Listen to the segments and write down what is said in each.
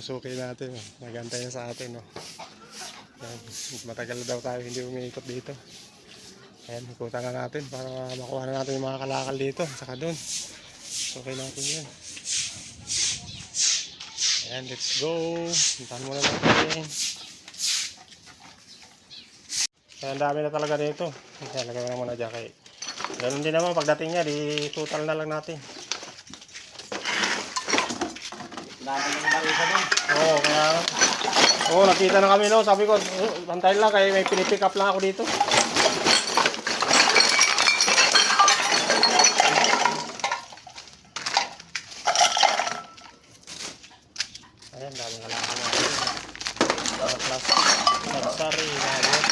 suki natin. Oh. Nagantay na sa atin. Oh. Ayan. Matagal daw tayo hindi umiikot dito. Ayan, ikutan na natin para makuha na natin yung mga kalakal dito. Saka doon. Okay natin yun. Ayan, let's go. Puntahan muna natin. Ayan, dami na talaga dito. Ayan, lagay mo na muna dyan kay. Ganun din naman pagdating niya, di total na lang natin. Dami ng marisa doon. Oo, kaya... Oo, nakita na kami no. Sabi ko, bantayin lang kaya may pinipick up lang ako dito. Ayan, daming halaman natin. Plus, nagsari, nabot.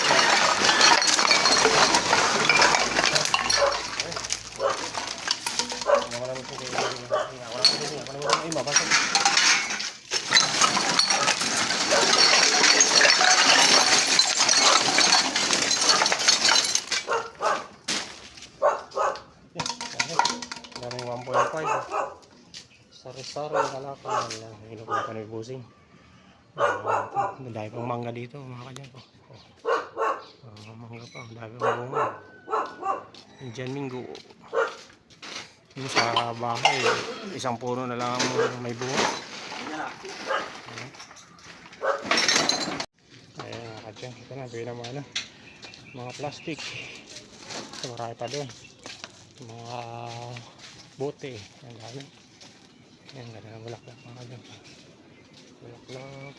Wala mo po kayo. Wala mo din. Wala mo din. Mabasag. Daming 1.5. Sari-sari, kalakal. Hinukuha pa na yung busing. Dahil pang mangga dito, mga kanyan po. Mangga pa, dahil pang bunga. Indian Minggo. Yung sa bahay, isang puno na lang may bunga. Ayan mga kanyan, ito na, bigyan naman ano. Mga plastic. Ito, marami pa doon. Mga bote. Ang dami. Ayan, ganda ng bulaklak mga kanyan. Bulaklak.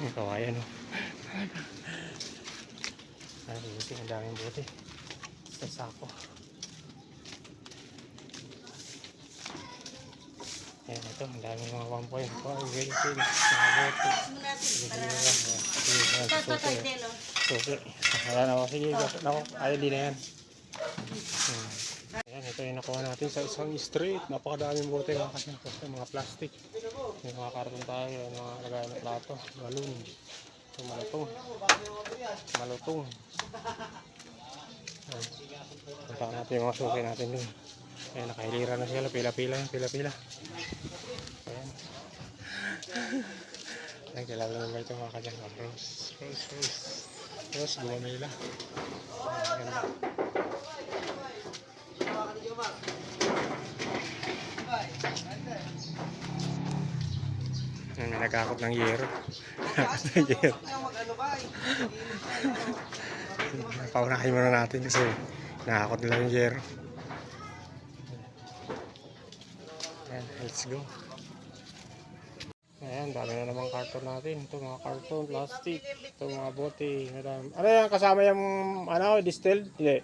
Ang kawayan o. Ay, buti, ang daming buti. Sa sako. Ayan, ito, ang daming mga 1.5. Welcome. Mga bote. Suki. Ayan ako. Sige, ayaw din na yan. Ayan, ito yung nakuha natin sa isang street. Napakadaming bote mga kasi mga plastic. May mga karton tayo, mga lagayan ng plato, balon. Ito malutong. Malutong. Ayan. Punta natin yung mga suki natin dun. Ayan, nakahilira na sila. Pila-pila yan, pila-pila. Ayan. Ayan, kilala naman ito mga kadyang. Rose, rose, rose. Rose, gumamila. Ayan, ganda. May nagkakot ng yero. Paunahin muna natin kasi nakakot nila yung yero. Ayan, let's go. Ayan, dami na namang karton natin. Ito mga karton, plastic. Ito mga bote. Ano yan, kasama yung ano, distilled? Hindi.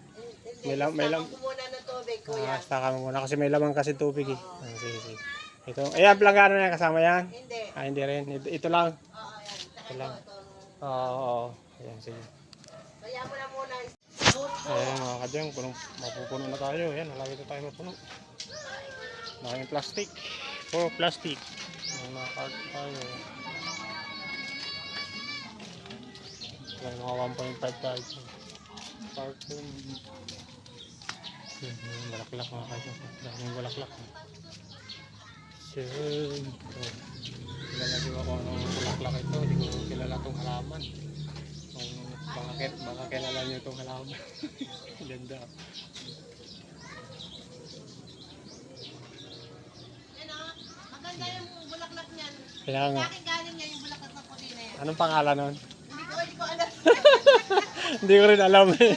May lam. Muna ng tubig, kuya. Staka mo muna kasi may lamang kasi tubig eh. Sige, sige. Ito, ayan, plangano na yan, kasama yan? Hindi. Hindi rin. Ito lang. Oo, yan. Ito lang. Oo. Ayan, sige. Kaya mo na muna. Ayan mga kadyang, mapupuno na tayo. Ayan, halagi na tayo mapuno. Maraming plastic. Puro plastic. May mga karton tayo. May mga 1.5 tayo. Karton. Balaklak mga kadyang. Daming balaklak. So, kilala din ako ng bulaklak ito. Hindi ko kilala itong halaman. Baka kilala nyo itong halaman. Ganda. Ano? Maganda yung bulaklak niyan. Kaya nga. Bakit galing niya yung bulaklak na puti na yan? Anong pangalan nun? Hindi ko alam. Hindi ko rin alam eh.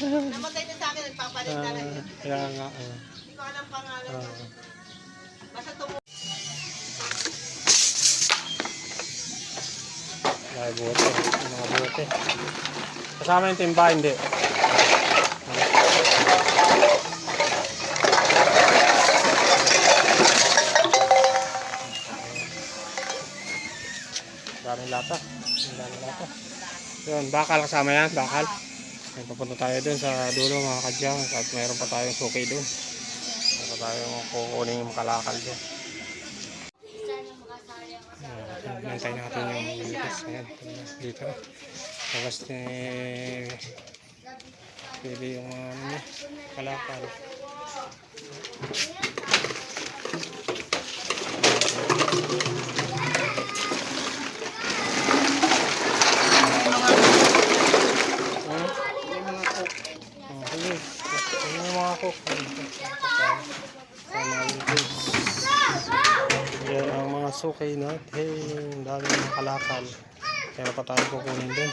Namatay na sa akin, nagpapalit na lang yan. Kaya nga. Hindi ko alam pangalan niya. Basta tumo. Dahil bote. Yung mga bote. Kasama yung timba, hindi. Daming lata. Daming lata. Yun, bakal kasama yan. Bakal. Ay, papunta tayo dun sa dulo mga kadyang. At mayroon pa tayong suki dun. Mayroon pa tayong kukunin yung kalakal dun. Nantay natin yung lipas. Ayan, dito. Tapos pili yung ano, kalakal. Bangkok. Yan ang mga sukay natin. Dami ng kalakal. Kaya pa tayo kukunin din.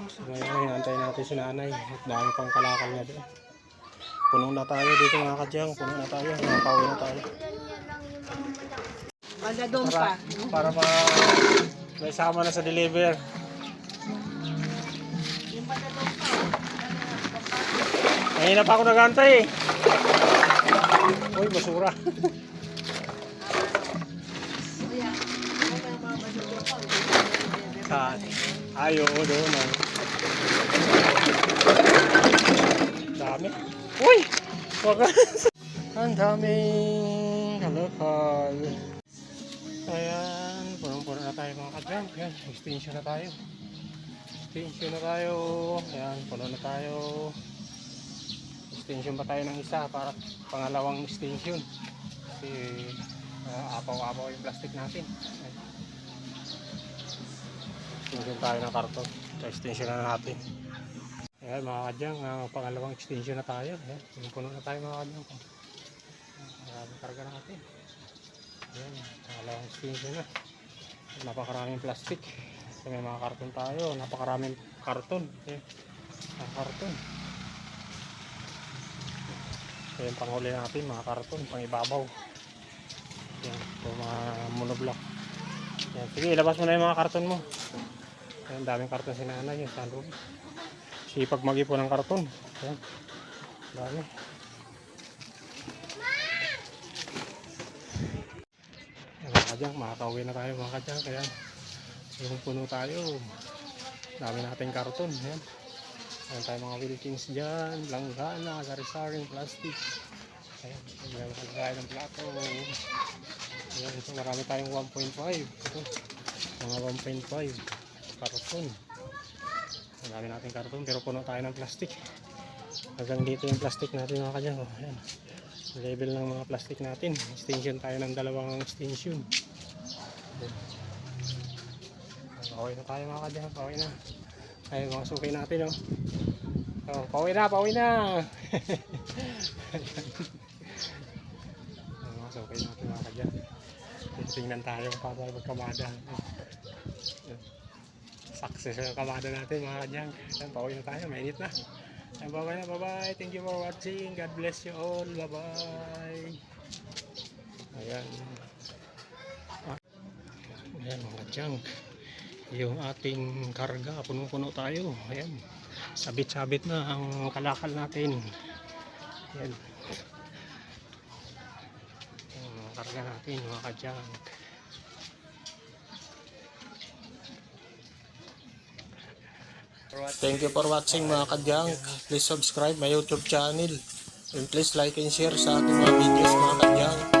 So, ngayon, hinantay natin si nanay. At dami pang kalakal niya din. Puno na tayo dito mga kadyang. Puno na tayo. Nakapauwi na tayo. Wala doon pa. Para may sama na sa deliver. Yung wala doon pa. Ngayon na pa ako nag-antay eh. Uy, basura. Saan? Ay, oo, doon. Oh. Dami. Uy! Wagas! Ang daming kalakal. Ayan, punong-puno na tayo mga kadyang. Ayan, extension na tayo. Extension na tayo. Ayan, puno na tayo. Extension pa tayo ng isa para pangalawang extension. Kasi apaw-apaw yung plastic natin. Ayan. Extension tayo ng karton. So, extension na natin. Ayan mga kadyang, pangalawang extension na tayo. Ayan, puno na tayo mga kadyang. Maraming karga natin. Ayan, pangalawang extension na. Napakaraming plastic. So, may mga karton tayo. Napakaraming karton. Ayan, ang karton. Ayan, panghuli natin mga karton, pang ibabaw. Ayan, ito mga monoblock. Ayan, sige, ilabas mo na yung mga karton mo. Ayan, daming karton si nanay. Ayan, saan doon? Sipag mag-ipon ng karton. Ayan, dami. Ayan, mga kadyang, makakauwi na tayo mga kadyang. Kaya, yung puno tayo. Dami nating karton. Ayan. Ayan tayo mga Wilkins dyan, langgana, sari-saring, plastic. Ayan, ayan tayo ng plato. Ayan, so marami tayong 1.5. Ito, mga 1.5 karton. Marami natin karton pero puno tayo ng plastic. Hanggang dito yung plastic natin mga kadyang. Ayan, level ng mga plastic natin. Extension tayo ng dalawang extension. Pauwi na tayo mga kadyang, pauwi na. Ay, mga sukay natin, oh. Oh, pauwi na, pauwi na. Mga sukay natin, mga kadyan. Tingnan tayo para magkamada. Success yung kamada natin, mga kadyan. Pauwi na tayo, mainit na. Bye-bye na, bye-bye. Thank you for watching. God bless you all. Bye-bye. Ayan. Ayan, mga kadyan. Yung ating karga, puno-puno tayo. Ayan, sabit-sabit na ang kalakal natin. Ayan, ang karga natin mga kadyang. Thank you for watching mga kadyang. Please subscribe my YouTube channel and please like and share sa ating mga videos mga kadyang.